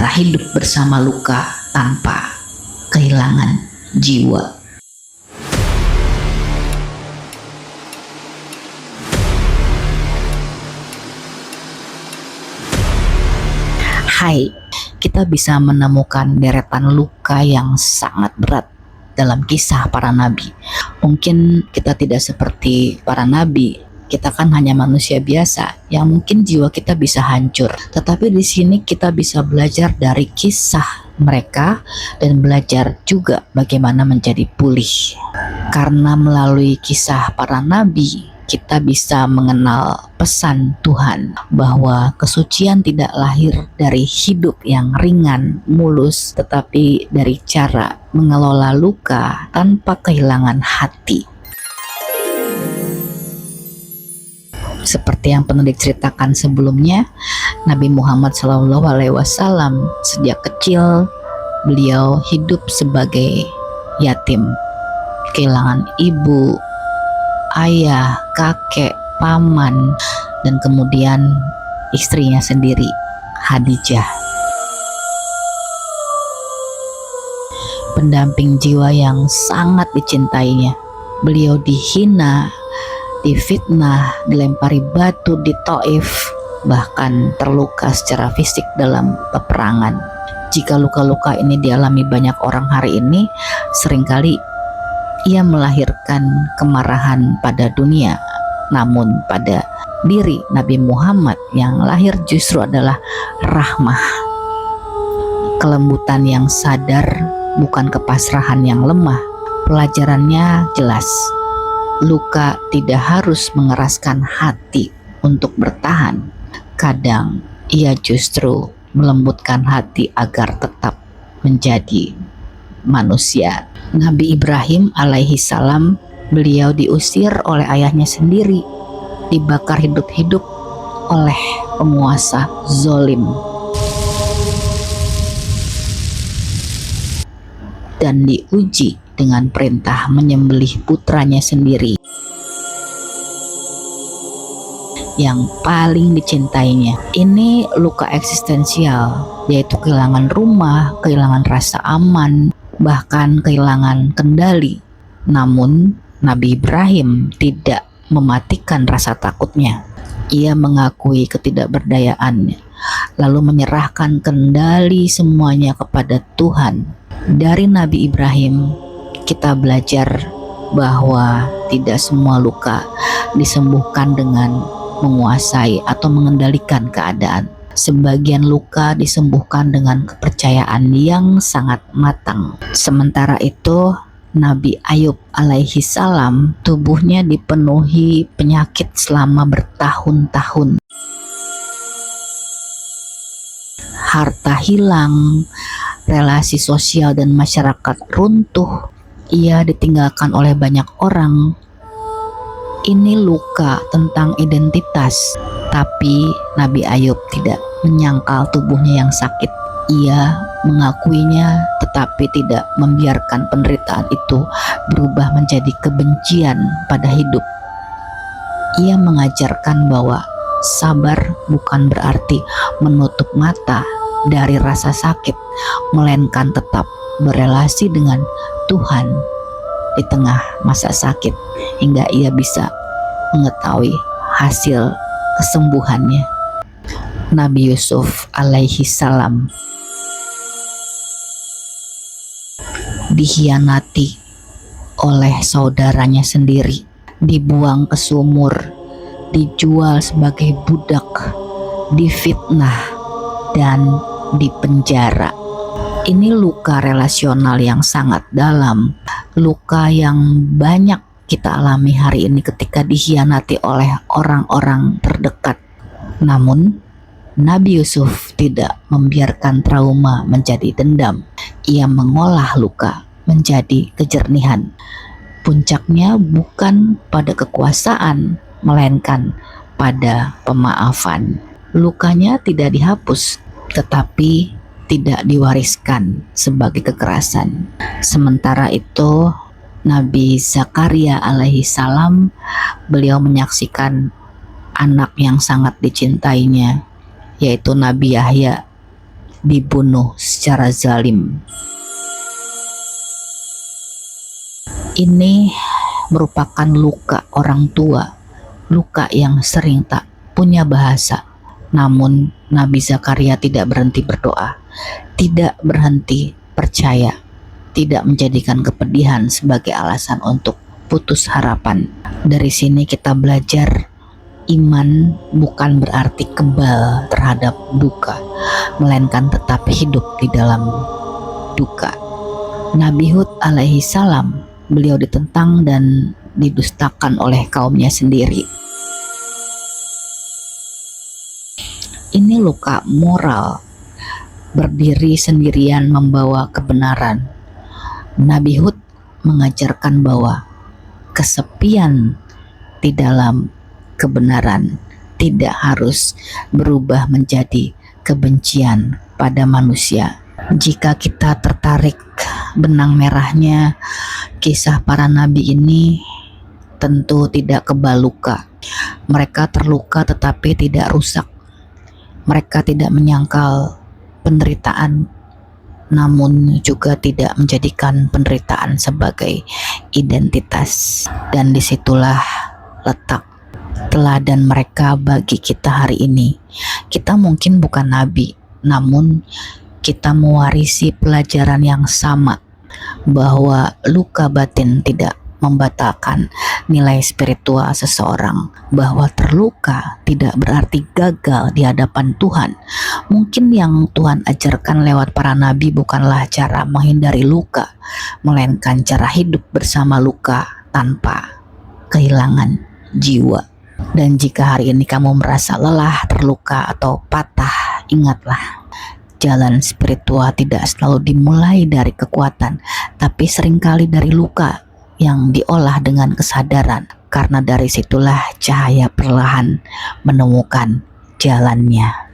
cara hidup bersama luka tanpa kehilangan jiwa. Hai, kita bisa menemukan deretan luka yang sangat berat dalam kisah para nabi. Mungkin kita tidak seperti para nabi, kita kan hanya manusia biasa yang mungkin jiwa kita bisa hancur. Tetapi di sini kita bisa belajar dari kisah mereka dan belajar juga bagaimana menjadi pulih. Karena melalui kisah para nabi, kita bisa mengenal pesan Tuhan bahwa kesucian tidak lahir dari hidup yang ringan, mulus, tetapi dari cara mengelola luka tanpa kehilangan hati. Seperti yang pernah diceritakan sebelumnya, Nabi Muhammad SAW sejak kecil beliau hidup sebagai yatim, kehilangan ibu, ayah, kakek, paman, dan kemudian istrinya sendiri, Khadijah. Pendamping jiwa yang sangat dicintainya. Beliau dihina, difitnah, dilempari batu di Taif, bahkan terluka secara fisik dalam peperangan. Jika luka-luka ini dialami banyak orang hari ini, seringkali ia melahirkan kemarahan pada dunia, namun pada diri Nabi Muhammad yang lahir justru adalah rahmah, kelembutan yang sadar, bukan kepasrahan yang lemah. Pelajarannya jelas, luka tidak harus mengeraskan hati untuk bertahan. Kadang ia justru melembutkan hati agar tetap menjadi manusia. Nabi Ibrahim alaihi salam, beliau diusir oleh ayahnya sendiri, dibakar hidup-hidup oleh penguasa zolim, dan diuji dengan perintah menyembelih putranya sendiri yang paling dicintainya. Ini luka eksistensial, yaitu kehilangan rumah, kehilangan rasa aman, bahkan kehilangan kendali. Namun Nabi Ibrahim tidak mematikan rasa takutnya. Ia mengakui ketidakberdayaannya, lalu menyerahkan kendali semuanya kepada Tuhan. Dari Nabi Ibrahim kita belajar bahwa tidak semua luka disembuhkan dengan menguasai atau mengendalikan keadaan. Sebagian luka disembuhkan dengan kepercayaan yang sangat matang. Sementara itu, Nabi Ayub alaihi salam, tubuhnya dipenuhi penyakit selama bertahun-tahun. Harta hilang, relasi sosial dan masyarakat runtuh, ia ditinggalkan oleh banyak orang. Ini luka tentang identitas, tapi Nabi Ayub tidak menyangkal tubuhnya yang sakit. Ia mengakuinya, tetapi tidak membiarkan penderitaan itu berubah menjadi kebencian pada hidup. Ia mengajarkan bahwa sabar bukan berarti menutup mata dari rasa sakit, melainkan tetap berelasi dengan Tuhan di tengah masa sakit, hingga ia bisa mengetahui hasil kesembuhannya. Nabi Yusuf alaihi salam dikhianati oleh saudaranya sendiri, dibuang ke sumur, dijual sebagai budak, difitnah, dan dipenjara. Ini luka relasional yang sangat dalam, luka yang banyak kita alami hari ini ketika dikhianati oleh orang-orang terdekat. Namun Nabi Yusuf tidak membiarkan trauma menjadi dendam. Ia mengolah luka menjadi kejernihan. Puncaknya bukan pada kekuasaan, melainkan pada pemaafan. Lukanya tidak dihapus, tetapi tidak diwariskan sebagai kekerasan. Sementara itu, Nabi Zakaria alaihi salam, beliau menyaksikan anak yang sangat dicintainya, yaitu Nabi Yahya, dibunuh secara zalim. Ini merupakan luka orang tua, luka yang sering tak punya bahasa. Namun Nabi Zakaria tidak berhenti berdoa, tidak berhenti percaya, tidak menjadikan kepedihan sebagai alasan untuk putus harapan. Dari sini kita belajar iman bukan berarti kebal terhadap duka, melainkan tetap hidup di dalam duka. Nabi Hud alaihi salam, beliau ditentang dan didustakan oleh kaumnya sendiri. Ini luka moral, berdiri sendirian membawa kebenaran. Nabi Hud mengajarkan bahwa kesepian di dalam kebenaran tidak harus berubah menjadi kebencian pada manusia. Jika kita tertarik benang merahnya kisah para nabi ini, tentu tidak kebal luka. Mereka terluka tetapi tidak rusak. Mereka tidak menyangkal penderitaan, namun juga tidak menjadikan penderitaan sebagai identitas. Dan disitulah letak teladan mereka bagi kita hari ini. Kita mungkin bukan nabi, namun kita mewarisi pelajaran yang sama, bahwa luka batin tidak membatalkan nilai spiritual seseorang, bahwa terluka tidak berarti gagal di hadapan Tuhan. Mungkin yang Tuhan ajarkan lewat para nabi bukanlah cara menghindari luka, melainkan cara hidup bersama luka tanpa kehilangan jiwa. Dan jika hari ini kamu merasa lelah, terluka, atau patah, ingatlah, jalan spiritual tidak selalu dimulai dari kekuatan, tapi seringkali dari luka yang diolah dengan kesadaran, karena dari situlah cahaya perlahan menemukan jalannya.